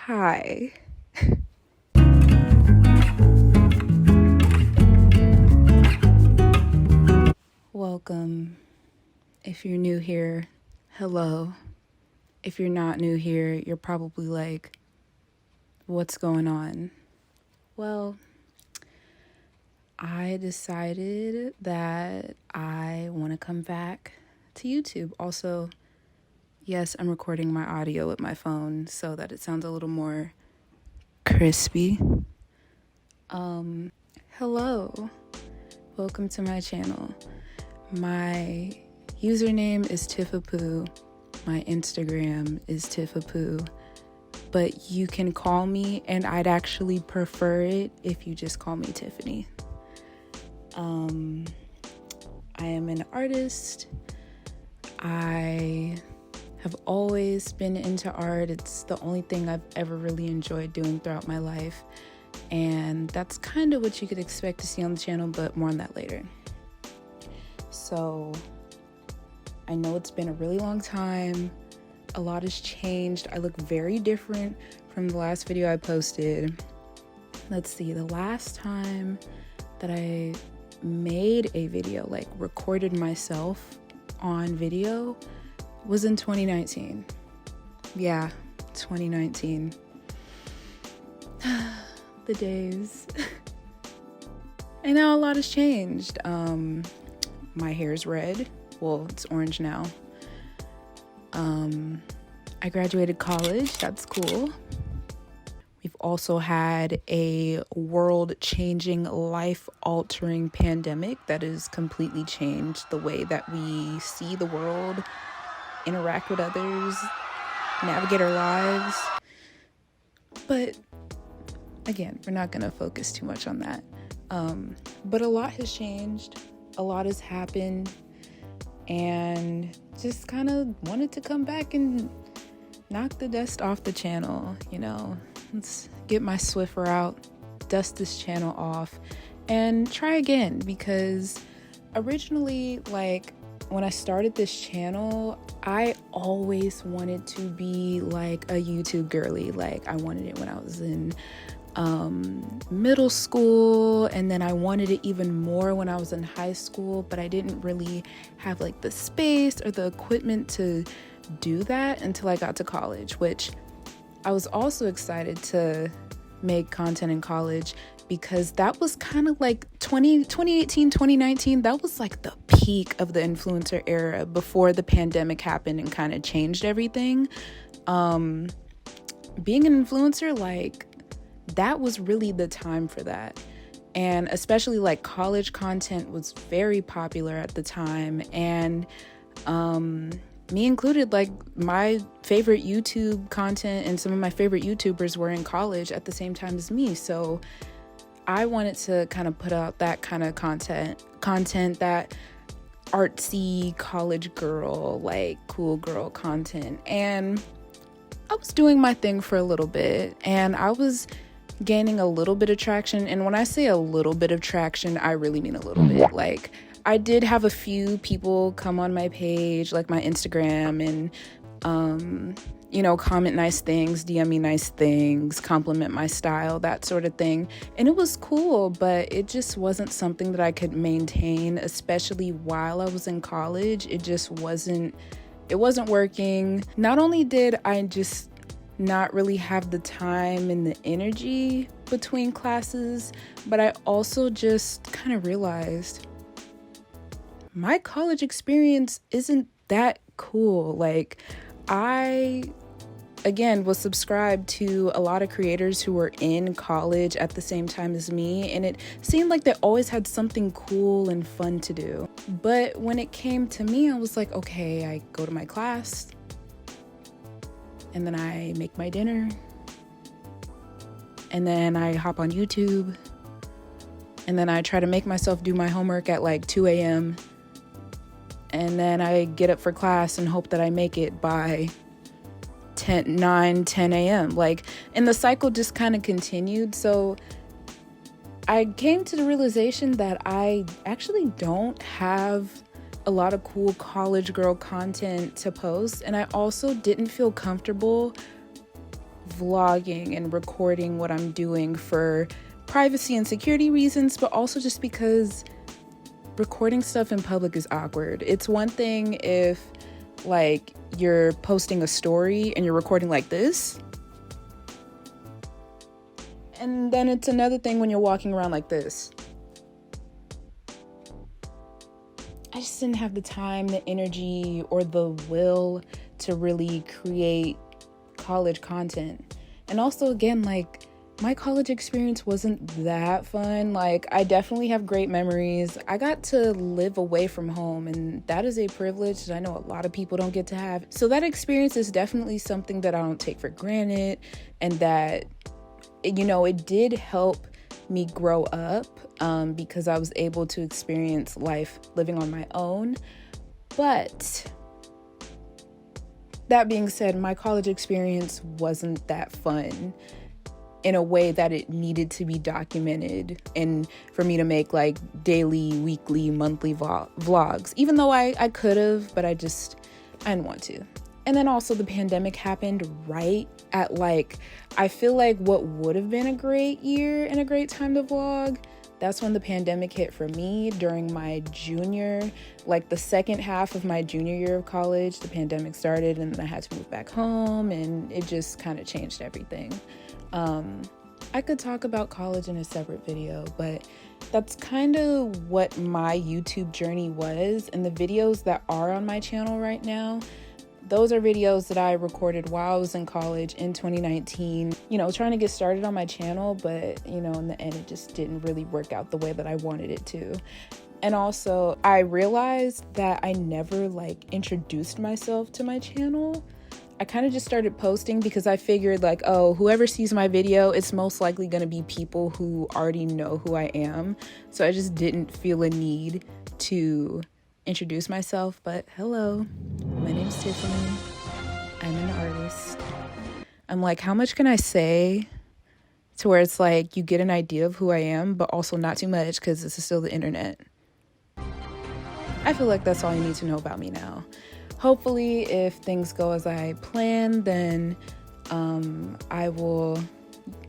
Hi. Welcome. If you're new here, hello. If you're not new here, you're probably like, what's going on? Well, I decided that I want to come back to YouTube. Also, yes, I'm recording my audio with my phone so that it sounds a little more crispy. Hello. Welcome to my channel. My username is Tiffapoo. My Instagram is Tiffapoo. But you can call me, and I'd actually prefer it if you just call me Tiffany. I am an artist. I have always been into art. It's the only thing I've ever really enjoyed doing throughout my life. And that's kind of what you could expect to see on the channel, but more on that later. So I know it's been a really long time. A lot has changed. I look very different from the last video I posted. Let's see, the last time that I made a video, like recorded myself on video, was in 2019. Yeah, 2019. The days. And now a lot has changed. My hair's red. Well, it's orange now. I graduated college. That's cool. We've also had a world-changing, life-altering pandemic that has completely changed the way that we see the world, interact with others, navigate our lives. But again, we're not going to focus too much on that. But a lot has changed. A lot has happened. And just kind of wanted to come back and knock the dust off the channel, let's get my Swiffer out, dust this channel off, and try again, because originally, when I started this channel, I always wanted to be like a YouTube girly. I wanted it when I was in middle school, and then I wanted it even more when I was in high school, but I didn't really have the space or the equipment to do that until I got to college, which I was also excited to make content in college, because that was kind of 2018, 2019, that was the peak of the influencer era before the pandemic happened and kind of changed everything. Being an influencer, that was really the time for that. And especially college content was very popular at the time. And me included, my favorite YouTube content and some of my favorite YouTubers were in college at the same time as me. So I wanted to kind of put out that kind of content that artsy college girl, cool girl content. And I was doing my thing for a little bit, and I was gaining a little bit of traction. And when I say a little bit of traction, I really mean a little bit. I did have a few people come on my page, my Instagram, and comment nice things, DM me nice things, compliment my style, that sort of thing. And it was cool, but it just wasn't something that I could maintain, especially while I was in college. It wasn't working. Not only did I just not really have the time and the energy between classes, but I also just kind of realized my college experience isn't that cool. I, again, was subscribed to a lot of creators who were in college at the same time as me, and it seemed like they always had something cool and fun to do. But when it came to me, I was like, okay, I go to my class, and then I make my dinner, and then I hop on YouTube, and then I try to make myself do my homework at 2 a.m., and then I get up for class and hope that I make it by 10 a.m. And the cycle just kind of continued. So I came to the realization that I actually don't have a lot of cool college girl content to post. And I also didn't feel comfortable vlogging and recording what I'm doing for privacy and security reasons, but also just because recording stuff in public is awkward. It's one thing if like you're posting a story and you're recording like this, and then it's another thing when you're walking around like this. I just didn't have the time, the energy, or the will to really create college content. And also, again, like, my college experience wasn't that fun. Like, I definitely have great memories. I got to live away from home, and that is a privilege that I know a lot of people don't get to have. So that experience is definitely something that I don't take for granted, and that, you know, it did help me grow up because I was able to experience life living on my own. But that being said, my college experience wasn't that fun in a way that it needed to be documented and for me to make like daily, weekly, monthly vlogs, even though I could have, but I didn't want to. And then also the pandemic happened right at like, I feel like what would have been a great year and a great time to vlog, that's when the pandemic hit for me during my like the second half of my junior year of college. The pandemic started and then I had to move back home, and it just kind of changed everything. I could talk about college in a separate video, but that's kind of what my YouTube journey was. And the videos that are on my channel right now, those are videos that I recorded while I was in college in 2019, you know, trying to get started on my channel, but, you know, in the end, it just didn't really work out the way that I wanted it to. And also, I realized that I never, like, introduced myself to my channel. I kind of just started posting because I figured, like, oh, whoever sees my video, it's most likely going to be people who already know who I am. So I just didn't feel a need to introduce myself. But hello, my name's Tiffany. I'm an artist. I'm like, how much can I say to where it's like you get an idea of who I am, but also not too much, because this is still the internet. I feel like that's all you need to know about me now. Hopefully, if things go as I plan, then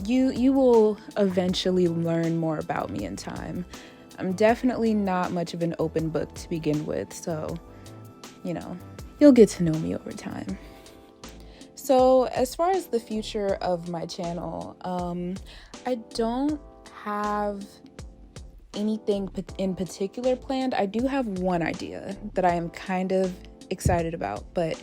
you will eventually learn more about me in time. I'm definitely not much of an open book to begin with, so, you know, you'll get to know me over time. So as far as the future of my channel, I don't have anything in particular planned. I do have one idea that I am kind of excited about, but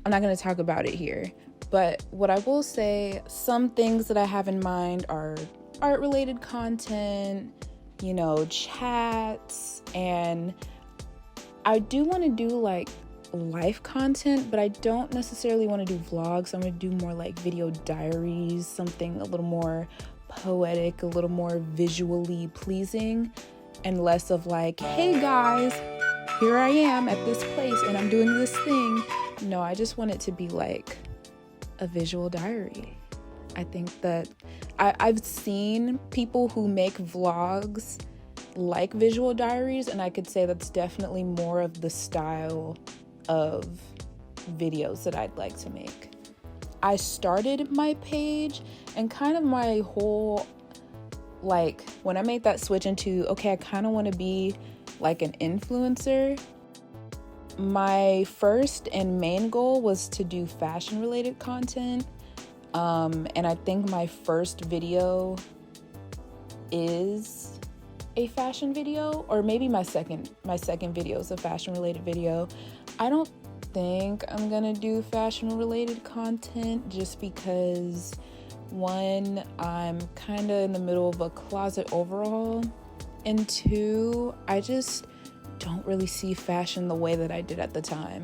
I'm not going to talk about it here. But what I will say, some things that I have in mind are art-related content, you know, chats, and I do want to do like life content, but I don't necessarily want to do vlogs. I'm going to do more like video diaries, something a little more poetic, a little more visually pleasing, and less of like, hey guys, here I am at this place and I'm doing this thing. No, I just want it to be like a visual diary. I think that I've seen people who make vlogs like visual diaries, and I could say that's definitely more of the style of videos that I'd like to make. I started my page, and kind of my whole, like, when I made that switch into, okay, I kind of want to be like an influencer, my first and main goal was to do fashion related content. And I think my first video is a fashion video, or maybe my second video is a fashion related video. I don't think I'm gonna do fashion related content just because, one, I'm kind of in the middle of a closet overhaul, and two, I just don't really see fashion the way that I did at the time.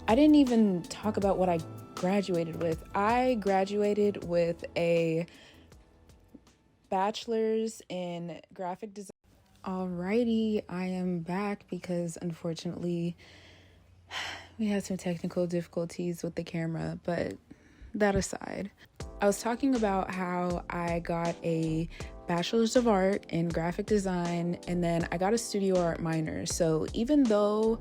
I didn't even talk about what I graduated with. I graduated with a bachelor's in graphic design. Alrighty, I am back because unfortunately we had some technical difficulties with the camera, but that aside, I was talking about how I got a bachelor's of art in graphic design, and then I got a studio art minor. So even though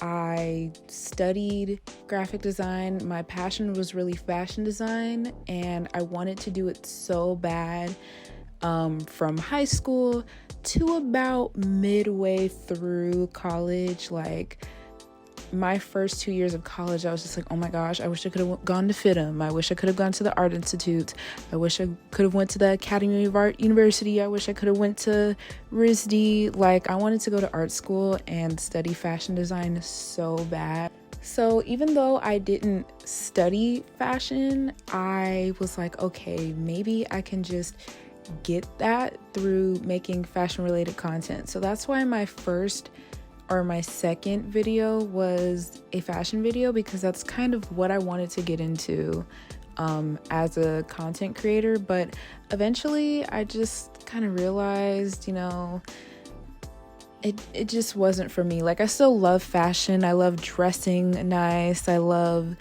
I studied graphic design. My passion was really fashion design, and I wanted to do it so bad. From high school to about midway through college, like my first 2 years of college, I was just like, oh my gosh, I wish I could have gone to FITM. I wish I could have gone to the Art Institute. I wish I could have went to the Academy of Art University. I wish I could have went to RISD. Like, I wanted to go to art school and study fashion design so bad. So even though I didn't study fashion, I was like, okay, maybe I can just get that through making fashion related content. So that's why my second video was a fashion video, because that's kind of what I wanted to get into as a content creator. But eventually I just kind of realized, it just wasn't for me. Like, I still love fashion. I love dressing nice. I love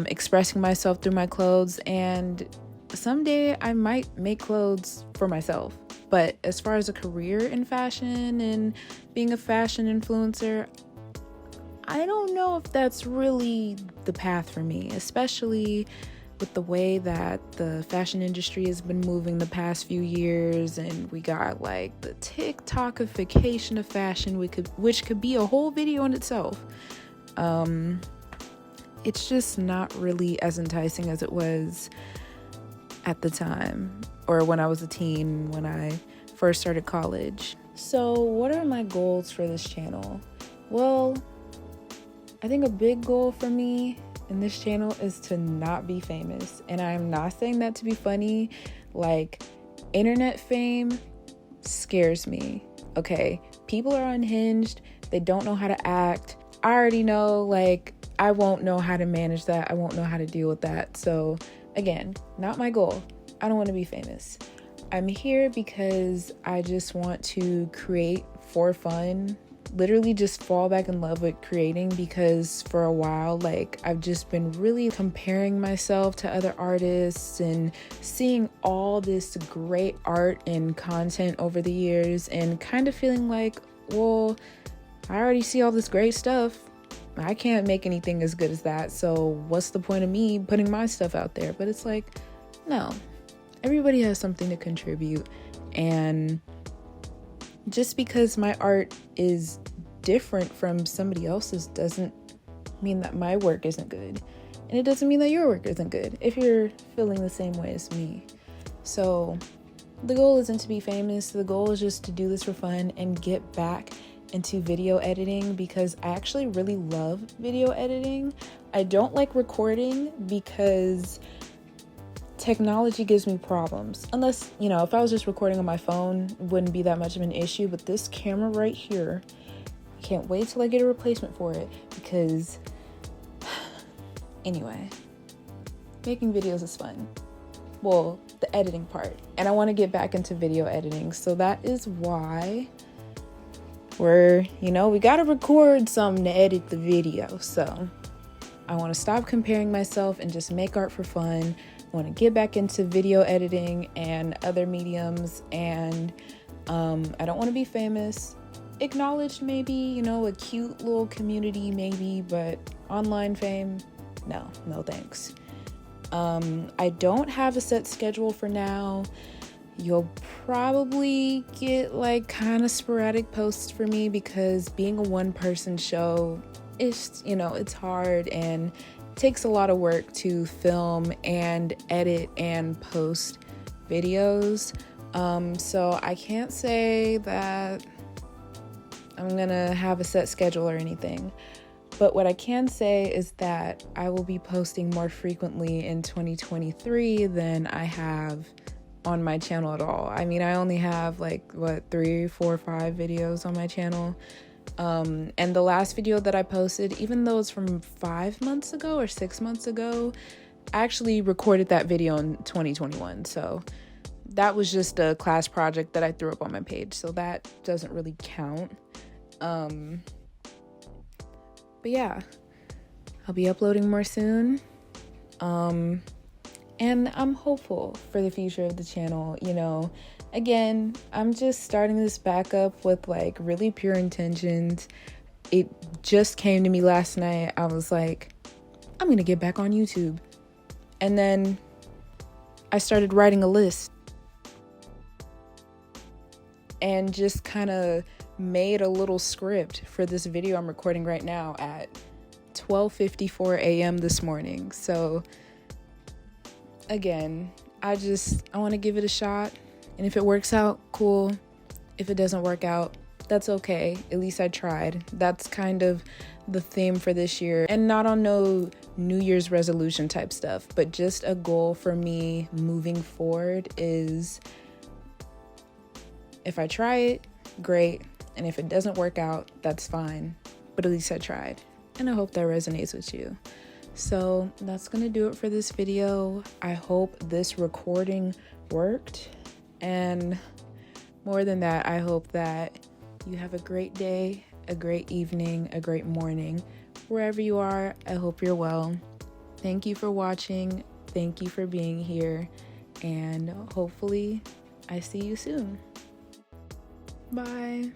expressing myself through my clothes, and someday I might make clothes for myself. But as far as a career in fashion and being a fashion influencer, I don't know if that's really the path for me, especially with the way that the fashion industry has been moving the past few years, and we got like the TikTokification of fashion, which could be a whole video in itself. It's just not really as enticing as it was at the time, or when I was a teen, when I first started college. So what are my goals for this channel? Well, I think a big goal for me in this channel is to not be famous. And I'm not saying that to be funny. Like, internet fame scares me. Okay, people are unhinged. They don't know how to act. I already know, like, I won't know how to manage that. I won't know how to deal with that. So again, not my goal. I don't want to be famous. I'm here because I just want to create for fun. Literally just fall back in love with creating, because for a while, like, I've just been really comparing myself to other artists and seeing all this great art and content over the years, and kind of feeling like, well, I already see all this great stuff. I can't make anything as good as that. So what's the point of me putting my stuff out there? But it's like, no, everybody has something to contribute. And just because my art is different from somebody else's doesn't mean that my work isn't good. And it doesn't mean that your work isn't good if you're feeling the same way as me. So the goal isn't to be famous. The goal is just to do this for fun and get back into video editing, because I actually really love video editing. I don't like recording because technology gives me problems. Unless, if I was just recording on my phone, it wouldn't be that much of an issue. But this camera right here, I can't wait till I get a replacement for it, because anyway, making videos is fun. Well, the editing part. And I want to get back into video editing. So that is why we got to record something to edit the video. So I want to stop comparing myself and just make art for fun. I want to get back into video editing and other mediums. And I don't want to be famous. Acknowledged, maybe, a cute little community, maybe, but online fame, no thanks. I don't have a set schedule for now. You'll probably get like kind of sporadic posts for me, because being a one-person show is, it's hard and takes a lot of work to film and edit and post videos. So I can't say that I'm gonna have a set schedule or anything. But what I can say is that I will be posting more frequently in 2023 than I have on my channel at all. I mean, I only have 3, 4, 5 videos on my channel. And the last video that I posted, even though it's from 5 months ago or 6 months ago, I actually recorded that video in 2021. So that was just a class project that I threw up on my page. So that doesn't really count. But yeah, I'll be uploading more soon. And I'm hopeful for the future of the channel. Again, I'm just starting this back up with really pure intentions. it just came to me last night. I was like, I'm gonna get back on YouTube. And then I started writing a list and just kind of made a little script for this video I'm recording right now at 12:54 a.m. this morning. So again, I want to give it a shot, and if it works out, cool. If it doesn't work out, that's okay. At least I tried. That's kind of the theme for this year, and not on no New Year's resolution type stuff, but just a goal for me moving forward is, if I try it, great, and if it doesn't work out, that's fine, but at least I tried, and I hope that resonates with you. So that's gonna do it for this video. I hope this recording worked, and more than that, I hope that you have a great day, a great evening, a great morning. Wherever you are, I hope you're well. Thank you for watching. Thank you for being here, and hopefully I see you soon. Bye.